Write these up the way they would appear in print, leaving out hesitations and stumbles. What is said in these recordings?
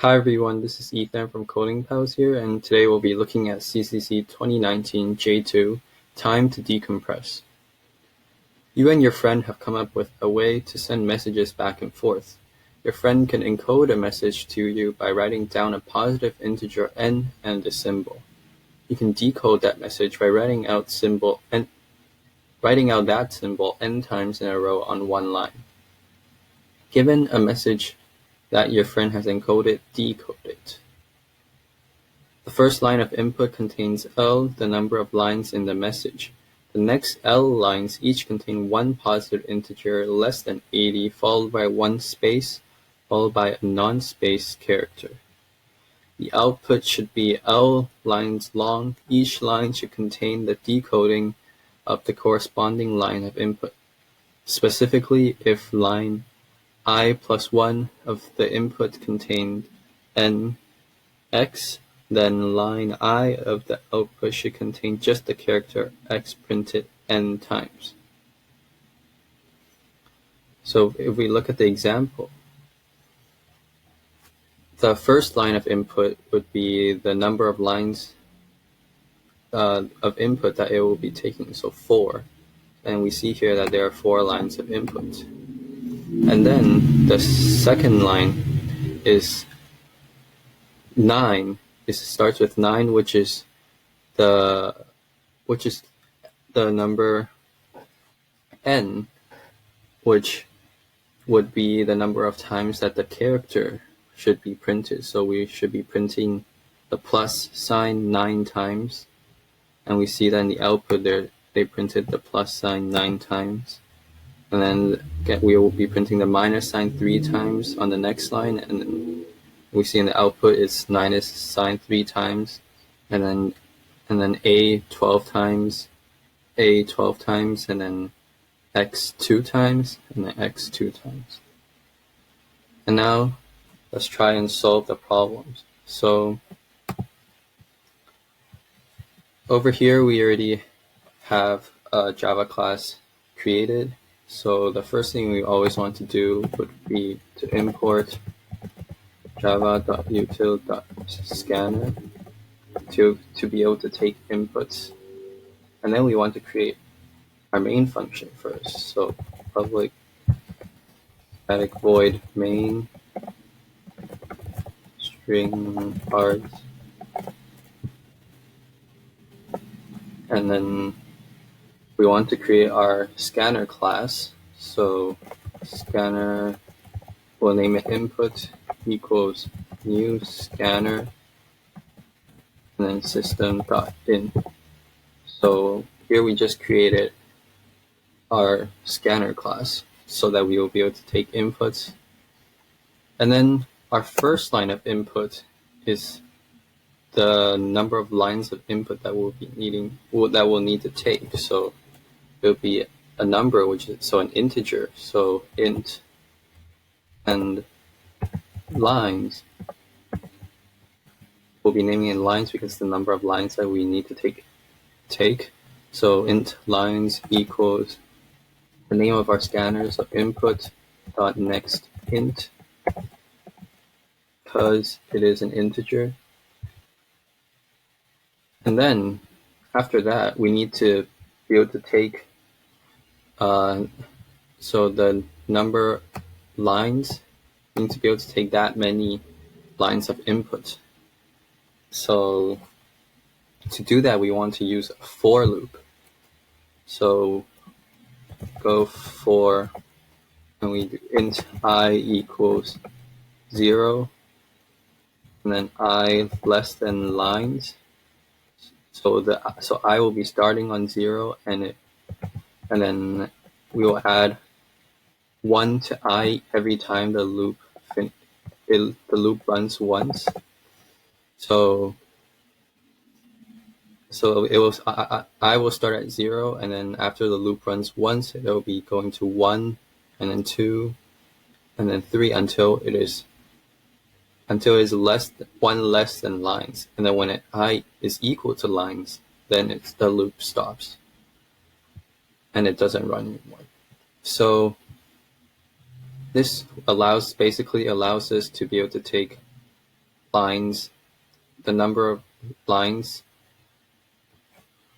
Hi everyone, this is Ethan from Coding Pals here, and today we'll be looking at CCC 2019 J2, Time to Decompress. You and your friend have come up with a way to send messages back and forth. Your friend can encode a message to you by writing down a positive integer n and a symbol. You can decode that message by writing out that symbol n times in a row on one line. Given a message that your friend has encoded, decode it. The first line of input contains L, the number of lines in the message. The next L lines each contain one positive integer less than 80, followed by one space, followed by a non-space character. The output should be L lines long. Each line should contain the decoding of the corresponding line of input. Specifically, if line I plus 1 of the input contained nx, then line I of the output should contain just the character x printed n times. So if we look at the example, the first line of input would be the number of lines of input that it will be taking, so 4. And we see here that there are 4 lines of input. And then the second line is 9. It starts with 9, which is the number n, which would be the number of times that the character should be printed. So we should be printing the plus sign 9 times, and we see that in the output there they printed the plus sign 9 times. And then we will be printing the minus sign 3 times on the next line, and then we see in the output it's minus sign 3 times, and then A 12 times, A 12 times, and then X 2 times, and then X 2 times. And now let's try and solve the problems. So over here we already have a Java class created. So the first thing we always want to do would be to import java.util.scanner to be able to take inputs. And then we want to create our main function first. So public static void main string parts. And then we want to create our scanner class. So scanner, we'll name it input equals new scanner, and then system.in. So here we just created our scanner class so that we will be able to take inputs. And then our first line of input is the number of lines of input that we'll need to take. So it will be a number, which is an integer. So int, and lines, we'll be naming it lines because the number of lines that we need to take. So int lines equals the name of our scanner, so input dot next int, because it is an integer. And then after that, we need to be able to take so the number lines, we need to be able to take that many lines of input. So to do that, we want to use a for loop. So go for, and we do int I equals 0, and then I less than lines. So I will be starting on 0, and then we will add 1 to I every time the loop runs once. So it was I will start at 0, and then after the loop runs once, it will be going to 1, and then 2, and then 3 until it is one less than lines. And then when I is equal to lines, then the loop stops and it doesn't run anymore. So this basically allows us to be able to take lines, the number of lines,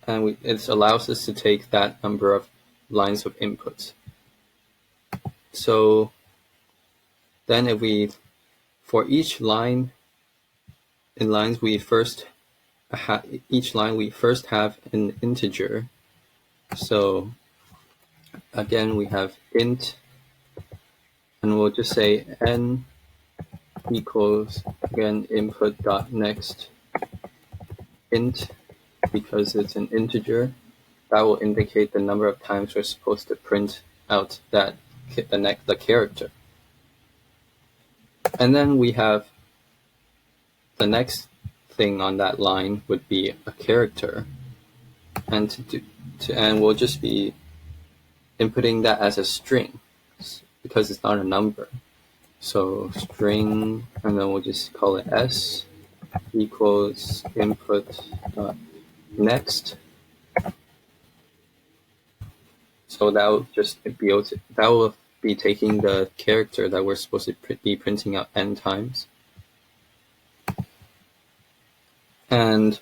and it allows us to take that number of lines of inputs. So then if we, for each line, in lines we first each line we first have an integer. So again, we have int, and we'll just say n equals, again, input dot next int, because it's an integer. That will indicate the number of times we're supposed to print out that the character. And then we have the next thing on that line would be a character, and and we'll just be inputting that as a string because it's not a number. So string, and then we'll just call it s equals input dot next. So that will just be able to, that will be taking the character that we're supposed to be printing out n times. And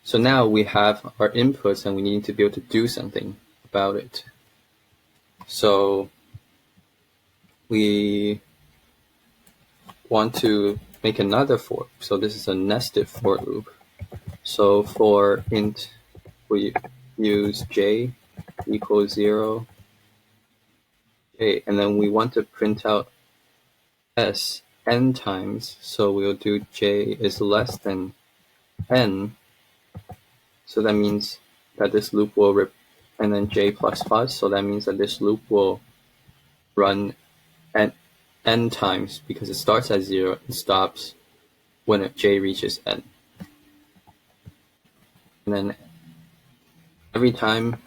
so now we have our inputs and we need to be able to do something about it. So we want to make another for. So this is a nested for loop. So for int, we use j equals 0, j, and then we want to print out s n times. So we'll do j is less than n. So that means that this loop will and then j plus plus. So that means that this loop will run n times, because it starts at 0 and stops when j reaches n. And then every time,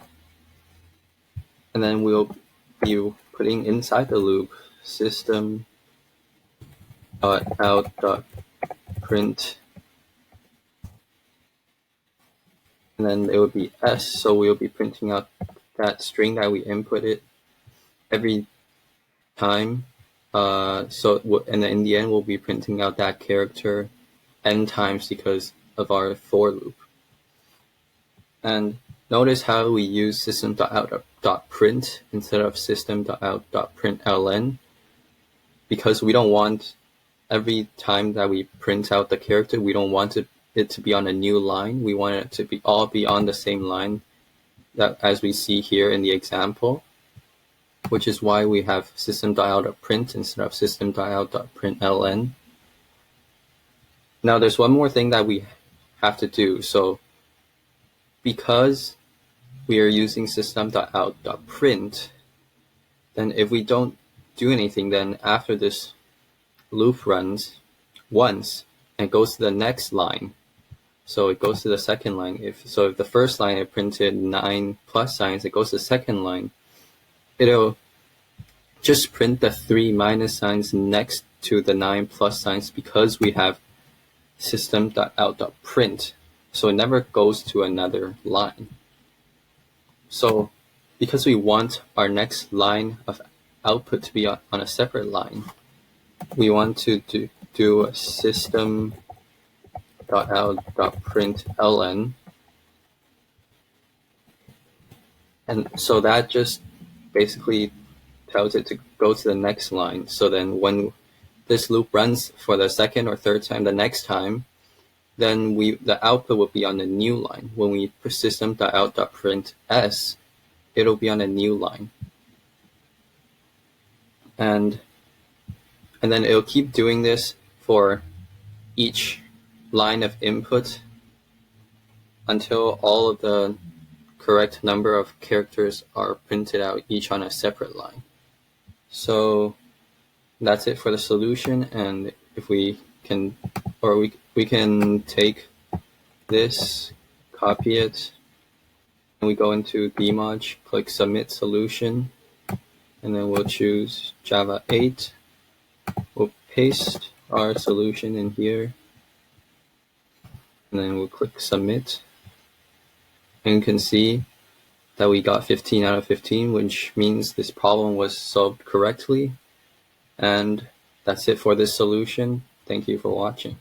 and then we'll be putting inside the loop system out print, and then it would be s. So we'll be printing out that string that we inputted every time. And then in the end, we'll be printing out that character n times because of our for loop. And notice how we use system.out.print instead of system.out.println, because we don't want every time that we print out the character, we don't want it to be on a new line. We want it to be all be on the same line, that as we see here in the example, which is why we have system.out.print instead of system.out.println. Now there's one more thing that we have to do. So because we are using system.out.print, then if we don't do anything, then after this loop runs once and goes to the next line, so it goes to the second line. If the first line it printed 9 plus signs, it goes to the second line, it'll just print the 3 minus signs next to the 9 plus signs, because we have system.out.print. So it never goes to another line. So because we want our next line of output to be on a separate line, we want to do a system.out.println. And so that just basically tells it to go to the next line. So then when this loop runs for the second or third time, the next time, then the output will be on the new line. When we put system.out.print s, it'll be on a new line. And then it'll keep doing this for each line of input until all of the correct number of characters are printed out, each on a separate line. So that's it for the solution. And if we can, or we can take this, copy it, and we go into Dmod, click Submit Solution, and then we'll choose Java 8. We'll paste our solution in here, and then we'll click Submit. And you can see that we got 15 out of 15, which means this problem was solved correctly. And that's it for this solution. Thank you for watching.